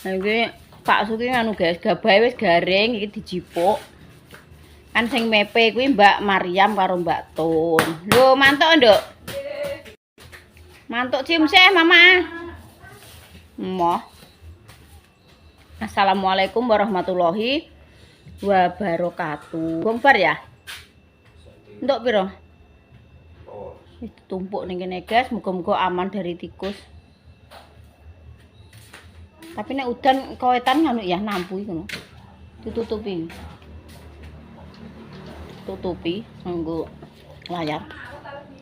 Nah iki Pak Suki anu guys, gabahe wis garing iki dijipuk. Kan sing mepe kuwi Mbak Maryam karo Mbak Tun. Lho, mantuk, Nduk. Mantuk cium sih, Mama. Moh. Assalamualaikum warahmatullahi wabarakatuh. Gombar ya? Nduk piro? Tumpuk ning kene guys, muga-muga aman dari tikus. Tapi nek udan kawetan ngono ya nampu iku ngono. Ditutupi. Tutupi nggo layar.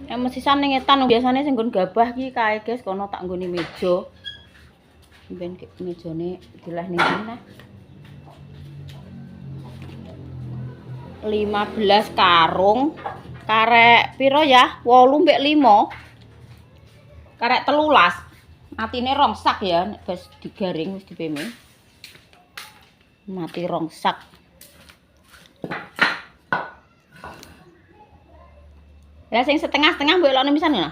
Nek mesisan ning etan biasane sing nggon gabah ki kae guys kono tak nggone meja. Ben mejane dileh ning kene. 15 karung. Karek piro ya? 8 mbek 5. Karek 13. Matine rongsak ya nek wis digaring wis dipeme. Mati rongsak. Lah sing setengah-setengah mbok elokne pisan lho.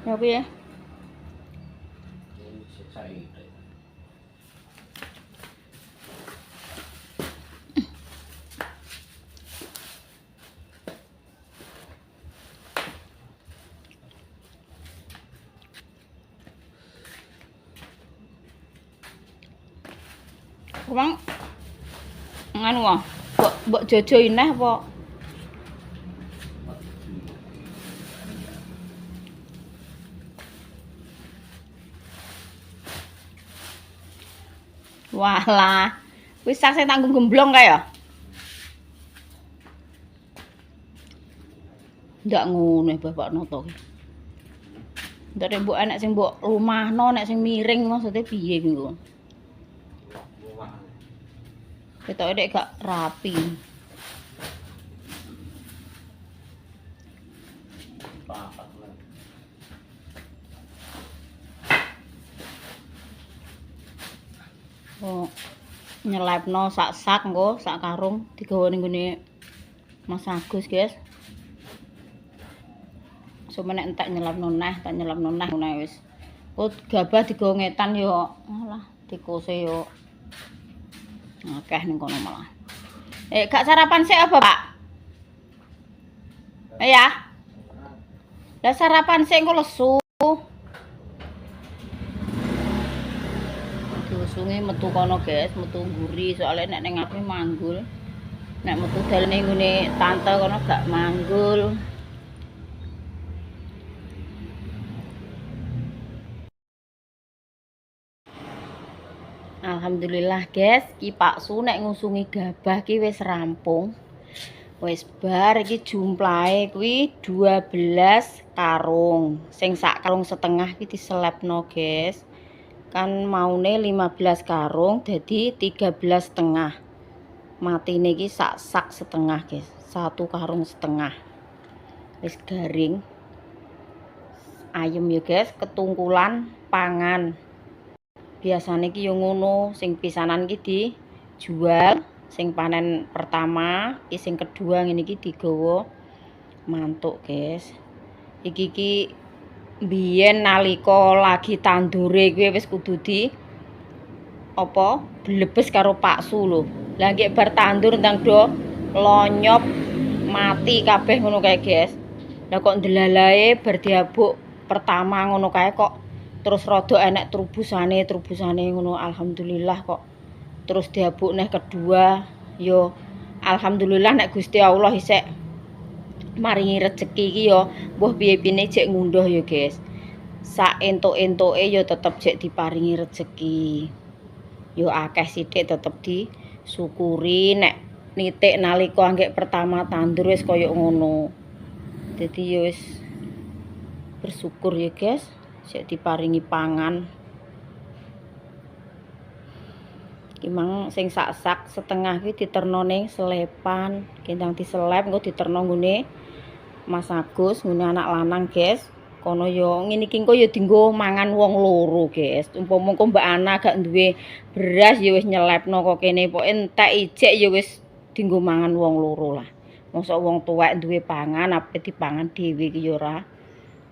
Ya piye? Wong nganu wae. Mbok jojoin neh apa? Walah. Wis sakse tanggung gemblong kae ya. Ndak ngono Bapak Noto ki. Ndak nek mbok anak sing mbok rumahno nek sing miring maksudnya piye ki kok. Ketoke nek gak rapi. Oh, nyelepno sak engko sak karung digawa ning gone Mas Agus, guys. Sumenek entek nyelepno neh, tak nyelepno neh ngono wis. Kok gabah digawa ngetan yo alah tikuse yo akeh ning kono malah. Gak sarapan sik apa, Pak? Ya. Lah sarapan sik engko lesu. Diusungi metu kono, guys, metu mburi soalnya nek ning ngarepe manggul. Nek metu dalane nggone tante kono gak manggul. Alhamdulillah guys, ki Pak Su nek ngusungi gabah ki wis rampung. Wis bar iki jumlahe kuwi 12 karung. Sing sak karung setengah ki diselepno, guys. Kan maune 15 karung dadi 13 setengah. Matine iki sak setengah, guys. 1 karung setengah. Wis garing. Ayem ya, guys, ketungkulan pangan. Biasane ki yo ngono, sing pisanan ki dijual, sing panen pertama, sing kedua ngene iki digawa mantuk, guys. Iki ki biyen nalika lagi tandure kuwi wis kudu di apa blebes karo Pak Su lho. Lah nggih bar tandur ndang do lonyop mati kabeh ngono kae, guys. Lah kok ndelalae bar diabuk pertama ngono kae kok terus rada enek trubusane ngono, alhamdulillah kok. Terus diabuk neh kedua, yo alhamdulillah nek Gusti Allah isek maringi rezeki iki yo mbuh piye-piyene jek ngunduh yo, guys. Sak entuk-entuke yo tetep jek diparingi rezeki. Yo akeh sithik tetep disyukuri nek nitik nalika anggek pertama tandur wis kaya ngono. Dadi yo wis bersyukur ya, guys. Sik diparingi pangan. Iki mang sing sak-sak setengah ki diterno ning selepan, kendang diselep engko diterno nggone Mas Agus, nggone anak lanang, guys. Kono yo ngene iki engko yo dienggo mangan wong loro, guys. Umpama engko Mbak Ana gak duwe beras ya wis nyelepno kok kene, pokoke entek ijek ya wis dienggo mangan wong loro lah. Mosok wong tuwek duwe pangan ape dipangan dhewe iki yo ora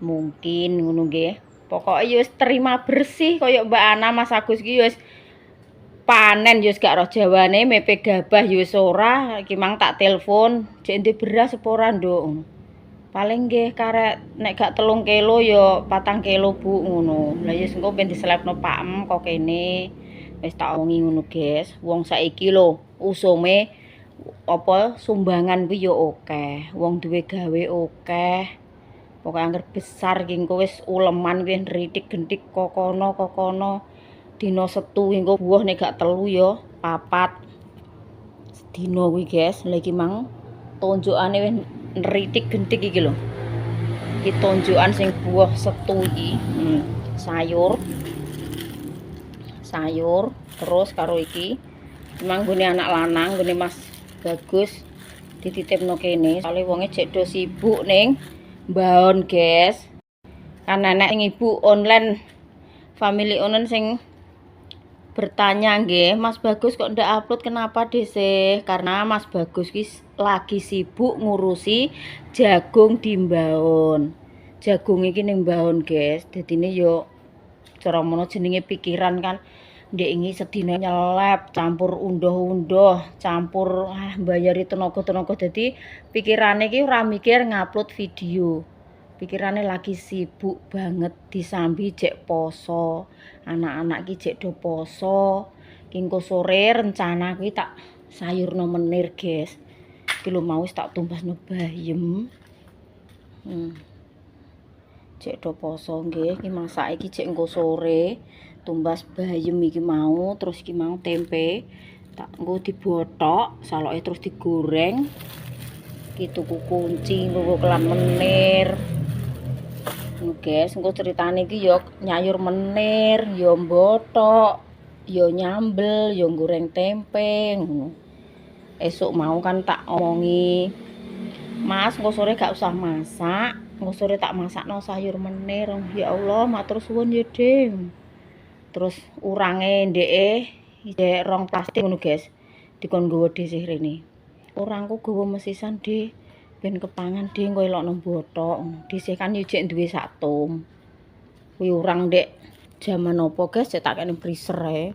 Mungkin ngono nggih. Pokoke ya wis terima bersih kaya Mbak Ana Mas Agus ki wis panen ya gak roh jawane mepe gabah ya wis ora. Iki mang tak telepon, jek ndek beras apa ora, Nduk. Paling nggih karek nek gak 3 kilo ya 4 kilo Bu ngono. Lah ya engko ben diselepno Pakem kok kene. Wis tak omongi ngono, guys. Wong saiki lho usume apa sumbangan kuwi ya akeh. Wong duwe gawe akeh. Pokoke angger besar ki engko wis uleman kuwi nritik-gentik kokono dina Setu engko buah nek gak 3 ya 4 sedina kuwi, guys. Lah iki mang tonjokane wis nritik-gentik iki lho. Iki tonjokan sing buah Setu iki. Sayur terus karo iki memang gune anak lanang gune Mas Bagus dititipno kene soalnya wonge jek do sibuk ning mbaon, guys. Kan nenek sing ibu online family online sing bertanya nggih, Mas Bagus kok ndak upload kenapa dhisik? Karena Mas Bagus ki lagi sibuk ngurusi jagung di mbaon. Jagung iki ning mbaon, guys. Dadine yo cara mono jenenge pikiran kan ndek iki sedina nyelep campur undoh-undoh campur mbayari tenaga-tenaga dadi pikirane iki ora mikir ngupload video. Pikirane lagi sibuk banget disambi jek poso. Anak-anak ki jek do poso. Ki engko sore rencana kuwi tak sayurno menir, guys. Iki lho mau wis tak tumbasno bayem. Jek do poso nggih, iki masak iki jek engko sore. Tumbas bayem iki mau, terus iki mau tempe. Tak engko dibothok, saloke terus digoreng. Iki tuku kunci engko kelan menir. Guys, engko ceritane iki ya nyayur menir, ya mbothok, ya nyambel, ya goreng tempe ngono. Esuk mau kan tak omongi, Mas, engko sore gak usah masak. Engko sore tak masakno sayur menir. Ya Allah, matur suwun ya, Ding. Terus urange ndeke ndek rong plastik ngono, guys. Dikon nggawa dhisik rene. Urangku gawa mesisan, Dik. Ben kepangan ding kowe elokno bothok. Dhisik kan yo jek duwe sak tom. Kuwi urang ndek jaman apa, guys, cek tak kene freezer ae.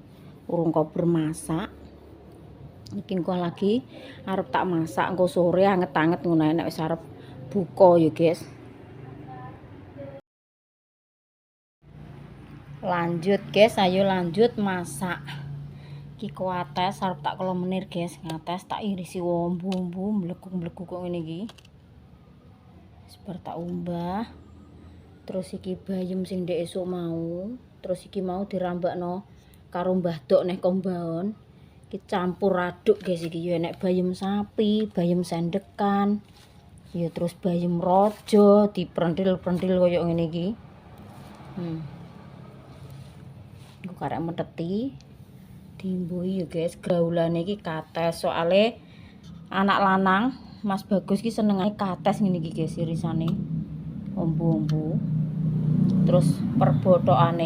Urung kok bermasak. Iki engko lagi arep tak masak engko sore anget-anget ngono nek wis arep buka ya, guys. Lanjut, guys, ayo lanjut masak. Iki kuates arep tak kelo menir, guys. Ngates tak irisi bumbu mlekuk-mlekuk kok ngene iki. Sebar tak umbah. Terus iki bayem sing ndek esuk mau, terus iki mau dirambakno karo Mbah Dok neh kombaon. Iki campur aduk, guys. Iki yo enek bayem sapi, bayem sendekan. Ya terus bayem raja diprentil-prentil koyo ngene iki. Engko karek meteti dimbui ya, guys. Gaulane iki kates soale anak lanang Mas Bagus ki senengane kates ngene iki, guys, irisane. Ombo-ombo. Terus perbotokan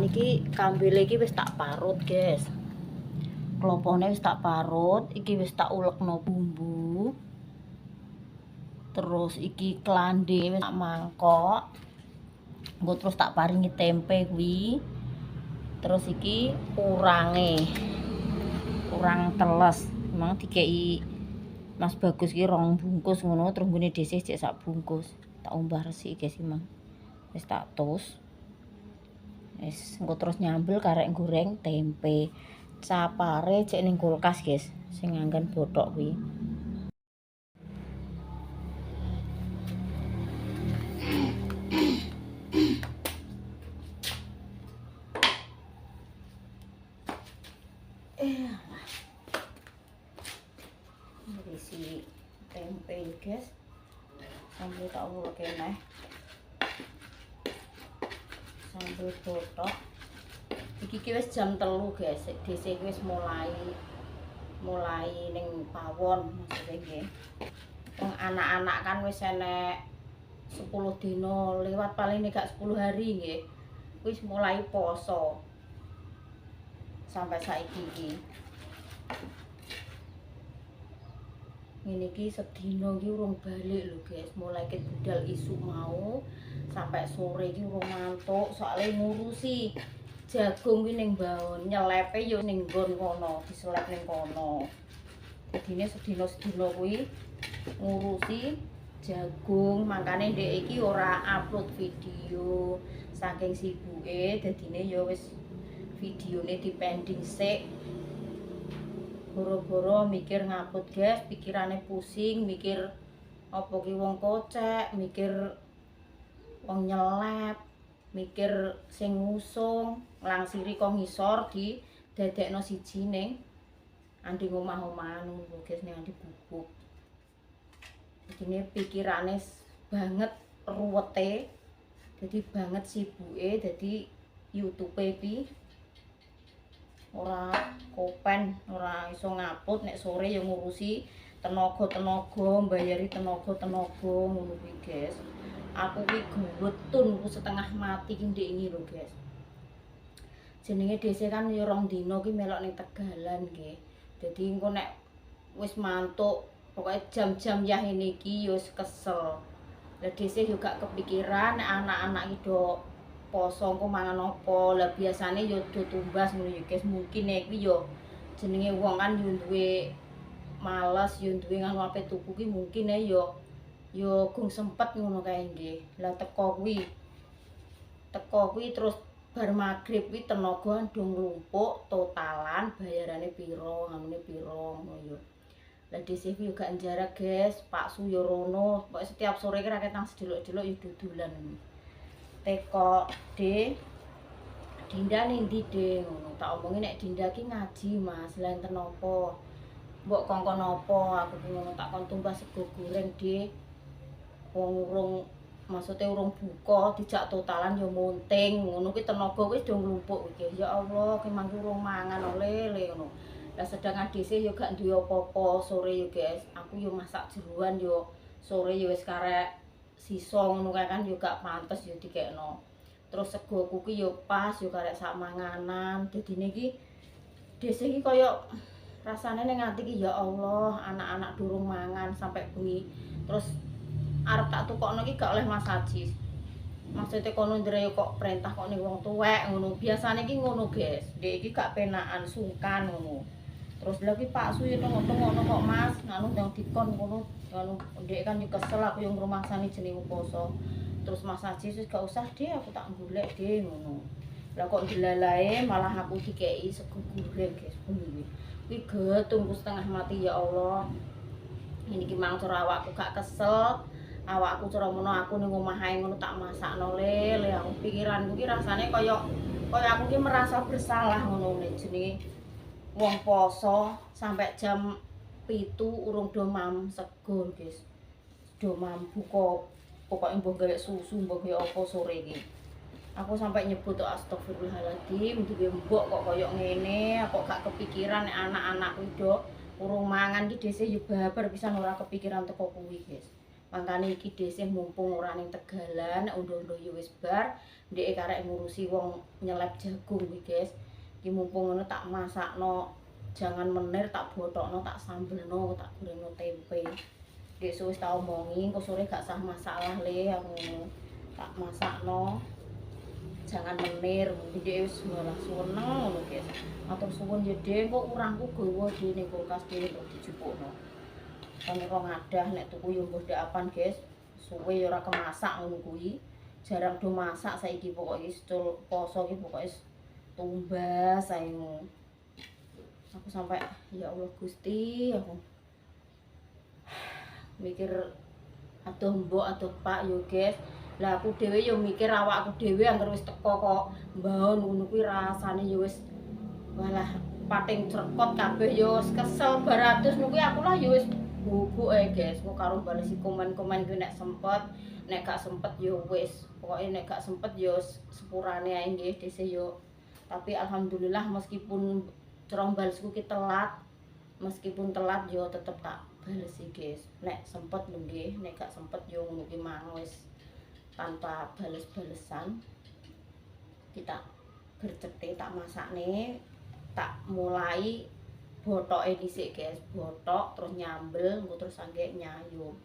iki kambile iki wis tak parut, guys. Klopone wis tak parut, iki wis tak ulekno bumbu. Terus iki klande wis tak mangkok. Engko terus tak paringi tempe kuwi. Terus iki urang teles. Memang dikei Mas Bagus ki 2 bungkus ngono, terus nggone dhisik cek sak bungkus. Tak umbah resik, guys, iki mang. Wis tak tos. Wis engko terus nyambel karek goreng tempe. Capare cek ning kulkas, guys, sing nganggan bothok kuwi. Isi tempe, guys. Sambil tak ulek neh. Sambil bothok. Iki wis jam 3, guys. Dhisik wis mulai ning pawon maksudnya nggih. Wong anak-anak kan wis enek 10 dina lewat paling gak 10 hari nggih. Wis mulai poso. Sampai saiki iki. Ngene iki sedina iki urung balik lho guys, mulai ket budal isuk mau sampai sore iki urung mantuk soalnya ngurusi jagung ki ning baon, nyelepe yo ning nggon kono, diselep ning kono. Dadine sedina kuwi ngurusi jagung, makane ndek iki ora upload video saking sibuke, dadine ya wis videone dipending sik. Boro-boro mikir ngupload guys, pikirane pusing, mikir apa ki wong kocek, mikir wong nyelep, mikir sing ngusung, langsiri kok ngisor di dadekno siji ning andi omah-omahan ngono guys, ning andi bubuk. Ini pikirane banget ruwete, jadi banget sibuke, jadi YouTube iki ora kopen, ora iso ngupload nek sore ya ngurusi tenaga-tenaga, mbayari tenaga-tenaga ngono kuwi guys. Aku kuwi gewetun ku setengah mati ki ndek iki lho guys. Jenenge dhisik kan ya rong dina ki melok ning Tegalan nggih. Dadi engko nek wis mantuk pokoknya jam-jam ya ini ki yo kesel. Lah dhisik yo gak kepikiran nek anak-anak iki do poso engko mangan apa. Lah biasane yo do tumbas ngono ya guys. Mungkin nek iki yo jenenge wong kan yo duwe males yo duwe nganu ape tuku ki mungkin yo gung sempet ngono kae nggih. Lah teko kuwi terus bar magrib kuwi tenaga ndung nglumpuk totalan bayarane piro, nganune piro ngono yo. Lah dhisik yo gak njarak guys, Pak Su yo rono, pokoke setiap sore ki ra ketang sedelok-delok yo dodolan. Teko Dinda ning ndi De ngono. Tak omongi nek Dinda ki ngaji Mas, lha enten apa? Mbok kongkon apa? Aku ki ngono tak kon tumbas sego goreng De. Wong urung maksudnya urung buka dijak totalan yo munting ngono ki tenaga wis do nglumpuk iki. Ya Allah, ki mangke urung mangan lele ngono. Lah sedangkan dhisik yo gak duwe apa-apa sore yo guys. Aku yo masak jeroan yo sore yo wis karek sisa ngono kae kan yo gak pantes yo dikekno. Terus segoku ki yo pas yo karek sak manganan. Dadine iki dhisik iki kaya rasane ning ati ki ya Allah, anak-anak durung mangan sampai bengi. Terus arep tak tukokno iki gak oleh masajis. Maksudnya kono ndre kok perintah kok ning wong tuwek ngono. Biasane iki ngono, guys. Ndek iki gak penakan sungkan ngono. Terus lha ki Pak Su yo ngono kok Mas, nganu ndang dikon ngono. Nganu ndek kan yo kesel aku yo ngrumangsani jenenge poso. Terus masajis wis gak usah deh, aku tak golek deh ngono. Lah kok dilalae malah aku dikeki sego goreng, guys. Kuwi getungku setengah mati ya Allah. Ini ki mang cara awakku gak kesel. Awakku cara mono aku ning omah ae ngono tak masakno lele. Aku pikiranku ki rasane kaya aku ki merasa bersalah ngono jenenge wong poso sampai jam 7 urung do mam sego guys. Do mam buka pokoke mbok gawe susu mbok gawe apa sore iki. Aku sampai nyebut to astagfirullahaladzim, duwe mbok kok koyo ngene, kok gak kepikiran nek anak-anakku do urung mangan ki dhisik yo babar pisan ora kepikiran teko kuwi, guys. Mangkane iki dhisik mumpung ora ning Tegalan, nek undo-undo yo wis bar, ndek karek ngurusi wong nyelep jagung kuwi, guys. Iki mumpung ngono tak masakno, jangan menir tak botokno, tak sambelno, tak gorengno tempe. Ndek wis tak omongi, engko sore gak sah masalah le aku tak masakno. Jangan menir, ndek wis malah seneng ngono, guys. Matur suwun ya, Dek, kok urangku gawa dene kulkas dene kok dijupukno. Kan ora ngadah nek tuku yo mbah dapan, guys. Suwe ora kemasak ngono kuwi. Jarang do masak saiki pokoke sedul poso ki pokoke tumbas ae ngono. Aku sampai ya Allah Gusti, aku mikir aduh mbok aduh Pak yo, guys. Lah aku dhewe yo mikir awakku dhewe anggere wis teko kok mbaon ngono kuwi rasane yo wis malah pating crekot kabeh yo kesel baratus kuwi aku lah yo wis bubuk guys. Kok karo balesi komen-komen kuwi nek sempet, nek gak sempet yo wis. Pokoke nek gak sempet yo sepurane ae nggih dhisik yo. Tapi alhamdulillah meskipun cerong balesku ki telat, meskipun telat yo tetep tak balesi, guys. Nek sempet lho nggih, nek gak sempet yo ngono ki mang wis tanpa bales-balesan kita gercete tak masakne tak mulai botoke dhisik guys, botok terus nyambel engko terus angge nyayum.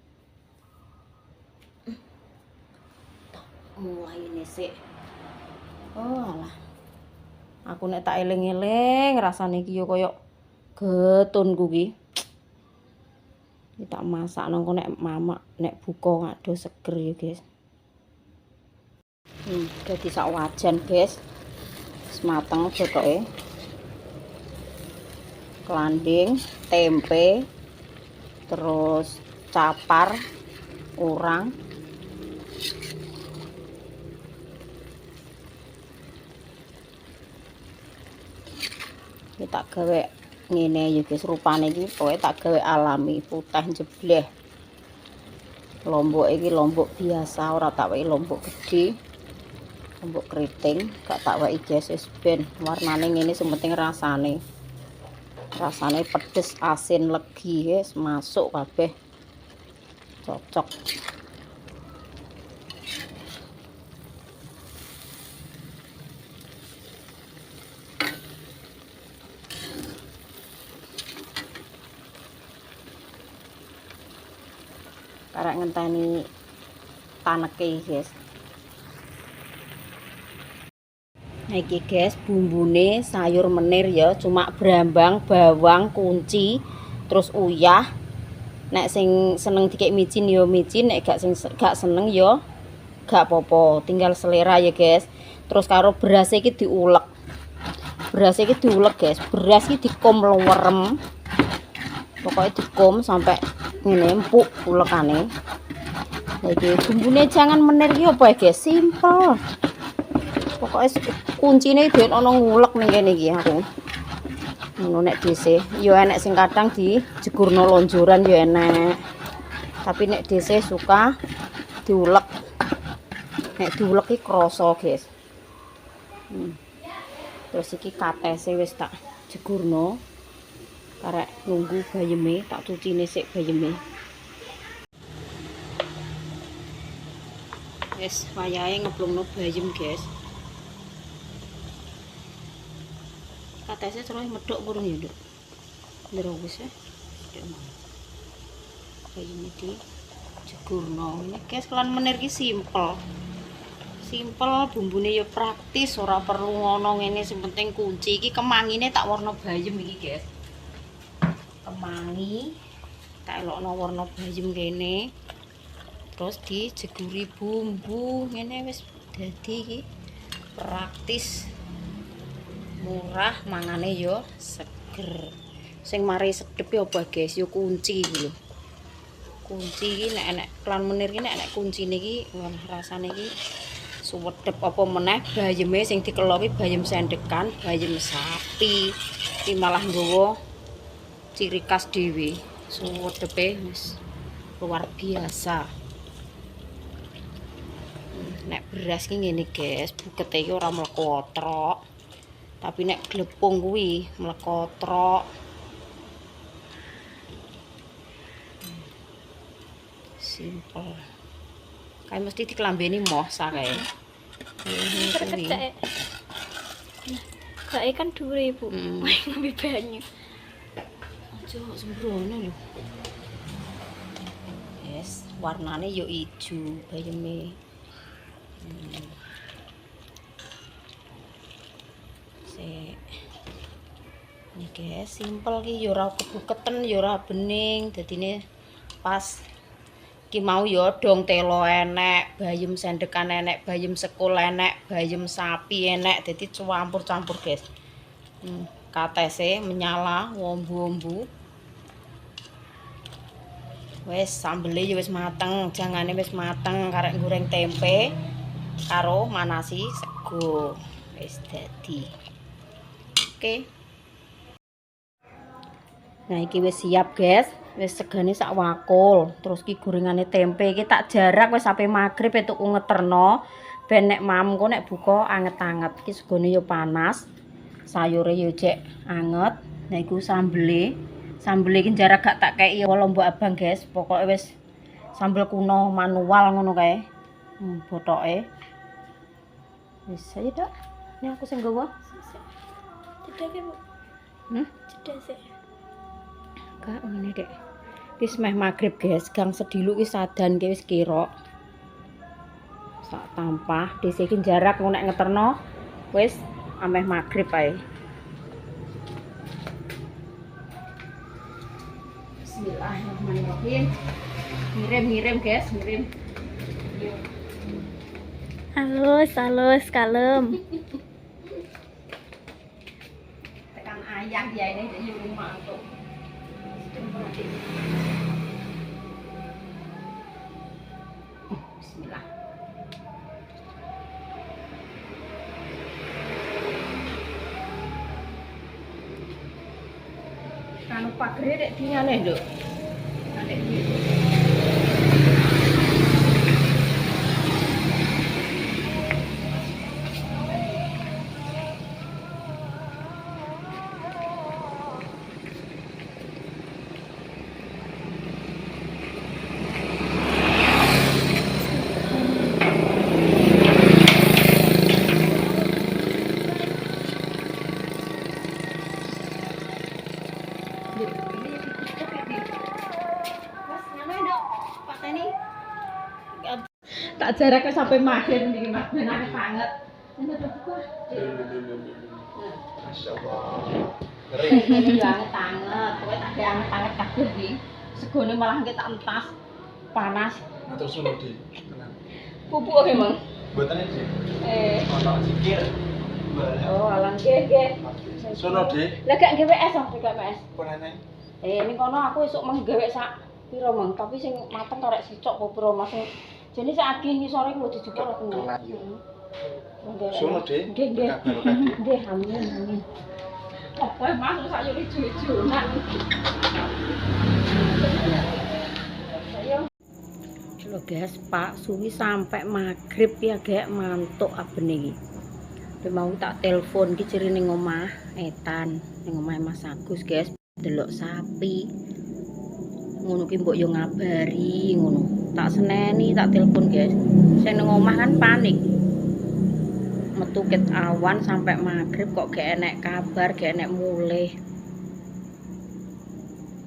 Mulai ini sih. Oh alah. Aku nek tak eling-eling rasane iki yo koyo getunku ki. Iki tak masak nang nek mamak nek buka ngado seger ya, guys. Dadi sak wajan, guys. Wis mateng botoke. Kelanding, tempe, terus capar, urang. Iki tak gawe ngene ya guys, rupane iki pokoke tak gawe alami, putih jebleh. Lombok iki lombok biasa, ora tak weki lombok gede. Lombok keriting, gak tak weki guys, wis ben warnane ngene sing penting rasane. Rasane pedes, asin, legi guys, masuk kabeh. Cocok. Karek ngenteni taneke guys. Nah iki guys, bumbune sayur menir ya, cuma brambang, bawang, kunci, terus uyah. Nek sing seneng dikek micin ya micin, nek gak seneng ya gak apa-apa, tinggal selera ya guys. Terus karo beras iki diulek. Beras iki diulek guys, beras iki dikom werem. Pokoknya dikom sampai ngene empuk ulekane. Nah iki bumbune jangan menir iki apa ya guys, simple. Pokoknya kuncine ben ana ngulek ning kene iki aku. Ngono nek dhisik, ya enek sing kadang dijegurno lonjoran ya enek. Tapi nek dhisik suka diulek. Nek diulek iki krasa, guys. Terus iki katese wis tak jegurno. Karek nunggu bayeme, tak cucine sik bayeme. Wis wayahe ngeblungno bayem, guys. Katese terus medhok burung ya, Nduk. Ndero wis ya. Bayeme di jegurno. Ini guys, kelan menir ki simple. Simple, bumbune ya praktis, ora perlu ngono ngene, sing penting kunci. Iki kemangine tak warna bayem iki, guys. Kemangi tak elokno warna bayem kene. Terus dijeguri bumbu ngene wis dadi iki praktis. Murah, mangane yo seger. Sing mari sedep ya apa guys, yo kunci iki lho. Kunci iki nek enek klan menir iki nek enek kuncine iki wah rasane iki suwedep apa meneh bayeme sing dikelo iki bayem sendekan, bayem sapi. Iki malah nggawa ciri khas dhewe. Suwedepe wis luar biasa. Nek beras ki ngene guys, bukete iki ora mlekotrok. Tapi nek glepung kuwi mlekotrok. Simple. Kayak mesti diklambeni moh sakae. Kerjake. Kae kan dhuwure, Bu. Ngombe banyu. Aja sembrono lho. Yes, warnane yo ijo bayeme. Ini guys, simple ki yo ora kebuketen yo ora bening, dadine pas. Ki mau yo dong telo enek, bayem sendekan enek, bayem sekul enek, bayem sapi enek, dadi campur-campur guys. Katese menyala wombu-wombu. Wis sambele ya wis mateng, jangane wis mateng, karek goreng tempe karo manasi sego. Wis dadi. Oke. Nah iki wis siap guys, wis segane sak wakul. Terus ki gorengane tempe iki tak jarak wis sampai magrib tuku ngeterno ben nek mamku nek buka anget-anget. Iki segone yo panas. Sayure yo cek anget. Nah iku sambele. Sambele iki jarak gak tak kei lombok abang guys. Pokoke wis sambel kuno manual ngono kae. Botoke. Wis ayo dak. Ini aku sing nggawa. Cedak, Bu. Cedak sih. Kak ngene Dek. Wis meh magrib, guys. Gang sediluk wis sadan ki wis kira. Sak tampah dhisik iki jarak ngono nek ngeterno wis ameh magrib ae. Bismillahirrahmanirrahim. Ngirim guys, ngirim. Halus, kalem. Tekan ayah dia ini di rumah tuh. Bismillah. Kanu pagre dek dinyane lho. Adek iki. Tak jaraknya sampai magen nih mas, benar banget. Masya Allah. Ini banget banget, pokoknya tak ada anget-anget kabeh nih. Segone malah kita entas panas. Nah terus suno di. Pupuk emang. Buatan ini. Alang sikir. Oh alang nggih. Suno di. Lah gak GWS ah, GWS. Penene. Ini kono aku esuk menggawe sak piro mang, tapi sing mateng karek sicok apa piro mas. Jadi sak agi ngisore kuwi dijupuk aku. Suno di. Nggih. Nggih, amin. Apa mas sak yo ijo-ijonan. Lho guys, Pak suwi sampai magrib ya gek mantuk abene iki. Mau tak telepon ki ciri ning omah etan, ning omahe Mas Agus, guys. Delok sapi. Ngono ki mbok yo ngabari ngono. Tak seneni tak telepon, guys. Sing ning omah kan panik. Metu ket awan sampai magrib kok gak enek kabar, gak enek mulih.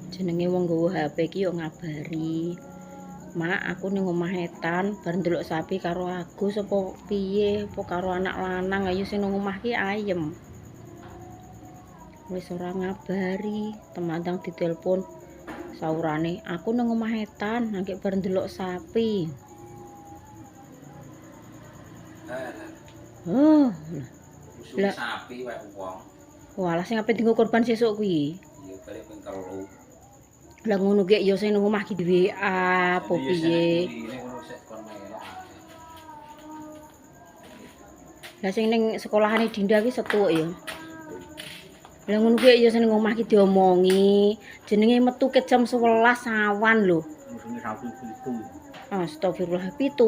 Jenenge wong nggawa HP ki yo ngabari. Mak, aku ning omah etan bar ndelok sapi karo Agus apa piye, apa karo anak lanang ayo sing nang omah ki ayem. Wis ora ngabari, temandang ditelepon saurane, aku nang omah etan nangke bar ndelok sapi. Oh, lah Sapi wae wong. walah sing ape dienggo korban sesuk kuwi. Iya kare ping 3. Lah ngono ki ya sing nang omah ki duwe apa piye. Lah sing ning sekolahane Dinda ki setuk ya. Lah ngono ki ya sing nang omah ki diomongi, jenenge metu ke jam 11 awan lho. Musune sapi itu. Astagfirullah 7.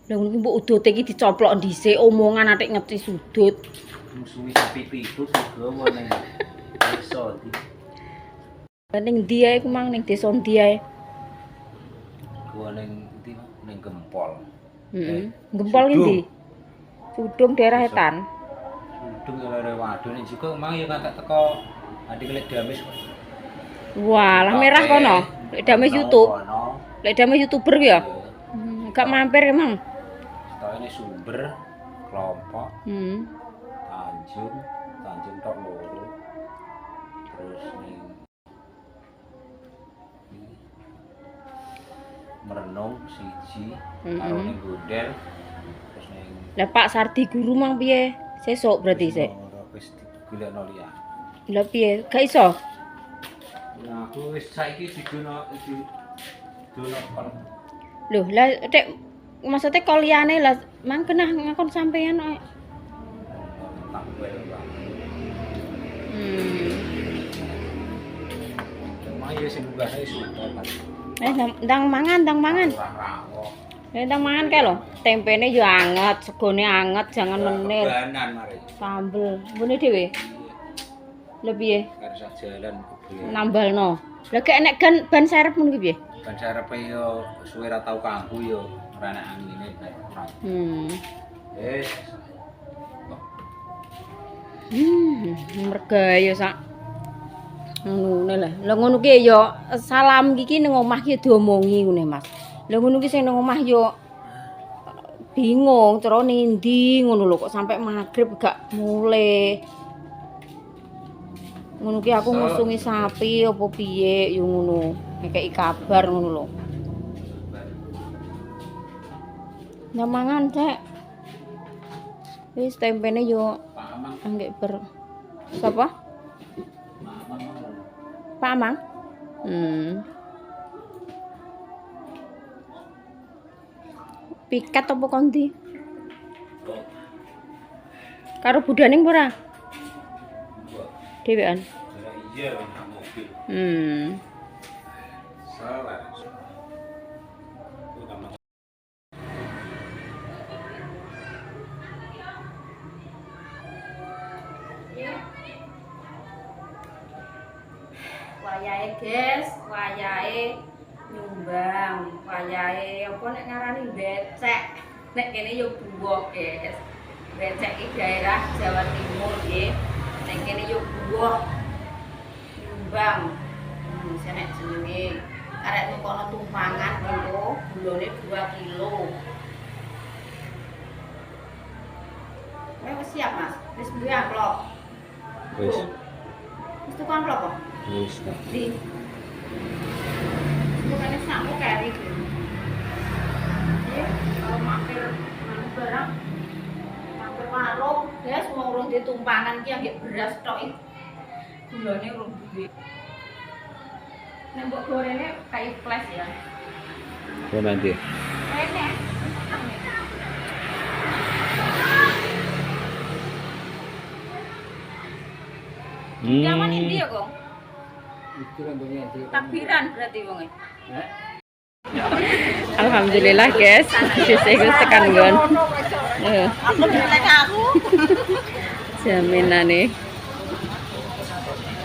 Lah ngono ki mbok udote iki dicoplok dhisik omongan atik ngeti sudut. Musuhi sapi itu juga ning desa iki. Ning ndi ae ku mang ning desa ndi ae? Gua ning ndi ning Gempol. Gempol ki ndi? Sudung daerah etan. Sudung ya lere waduh ning juga emang ya kakak teko adik lek Damis. Wah, lah merah kono. Lek Damis YouTube. Lek Damis YouTuber ku ya? Gak mampir emang. Setane Sumber, Kelompok, Tanjung tok loro. Terus ning Merenung siji, karo ning Gondel. Terus ning Lah Pak Sardi guru mang piye? Sesuk berarti sik. wis digolekno liya. Lah piye? Gak iso. Nah, aku wis saiki didono iki dono kon. Loh, lah tek maksudnya kok liyane lah mang kenah ngakon sampean kok. Tak bel, Pak. Cuma ya sing munggah saya sudah Pak. Ndang mangan. Ndang mangan kae lho. Tempene yo anget, segone anget, jangan menir. Kebanan mari. Sambel. Mbune dhewe. Lah piye? Karo sak jalan kebriye. Nambalno. Lah gak enek ban serep ngono ki piye? Ban sarepe yo suwe ra tau kanggo yo ora enak angine bae ora. Wis. Merga ya sak Ngono lah. Lah ngono ki ya salam iki ning omah ki diomongi ngene Mas. Lah ngono ki sing ning omah yo bingung cara nindi ngono lho kok sampai magrib gak mulai. Ngono ki aku ngusungi sapi apa piye yo ngono. Ngekeki kabar ngono lho. Nyamangan cek. Wis tempene yo anggek ber. Sapa? Pak Amang. Piket apa kondi? Karo budane ora? Dhewean. Iya, nang mobil. Salah. Wayahe guys, wayahe nyumbang, wayahe apa nek ngarani becek. Nek kene yo buah guys. Becek iki daerah Jawa Timur nggih. Nek kene yo buah nyumbang. Nek jenenge arek tukono tumpangan lho, gulone 2 kilo. Wis siap Mas, wis duwe amplop. Wis. Wis tuku amplop kok. Wis. Di. Bukannya sama kayak itu. Ya, kalau mampir barang, mampir warung, ya semua urung ditumpangan ki ambek beras tok iki. Gulane urung duwe. Nek mbok gorene kayak flash ya. Yo nanti. Enak. Zaman ini ya, Kong? Takbiran berarti wonge. Alhamdulillah guys, bisa ikut tekan gon. Aku dilek aku. Jaminan nih.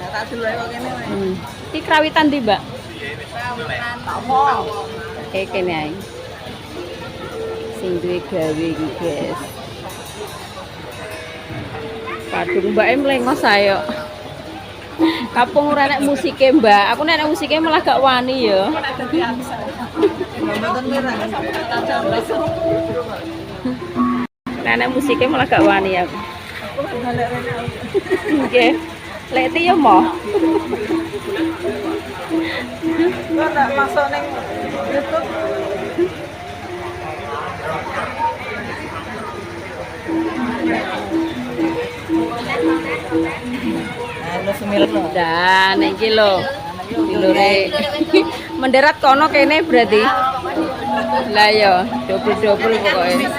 Tak dulu kok kene. Iki krawitan ndi, Mbak? Oke, kene ae. Sing duwe gawe iki, guys. Padung Mbak mlengos ayo. Kapung ora nek musike, Mbak. Aku nek musike malah gak wani ya. Nek musike malah gak wani aku. Nggih. Lek ti yo mo. Kok ndak masuk ning YouTube. Dan iki lho. Dilure. Mendarat kono kene berarti. Lah ya, double-double pokoke.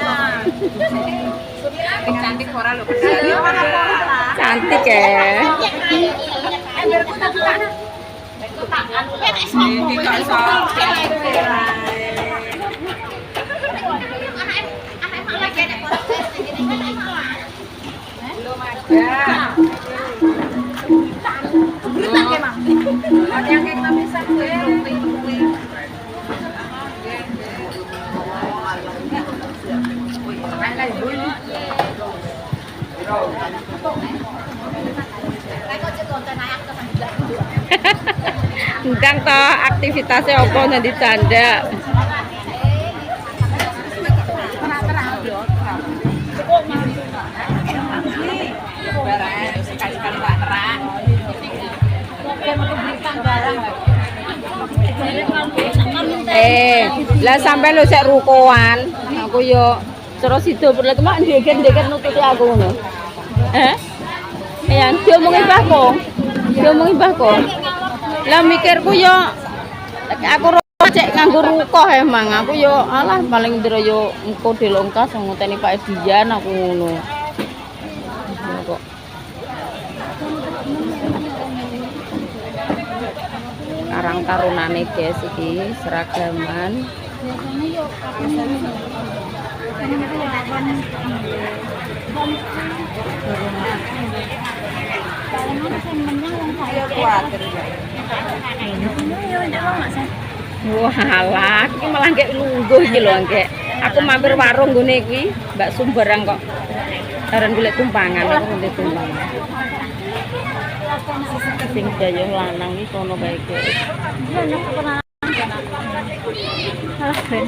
Cantik ora lho. Cantik ya. Ndang to aktivitasnya apa nanti canda. Lah sampai lu sek rukoan, aku yo terus sido perlu kemak ndeket-ndeket nututi aku ngono. Ya, diomongi Mbah Kong. Diomongi Mbah Kong. Lah mikirku yo aku cek nganggo rukoh emang aku yo alah paling ndero yo engko delongkas ngoteni Pak Edian aku ngono. Kok Karang tarunane guys iki seragaman. Walah, iki malah nggek lungguh iki lho nggek. Aku mampir warung gone iki, Mbak Sumberang kok. Aran golek tumpangan aku ngerti tumpangan. Sing dayung lanang iki kono bae guys. Alah, Ben.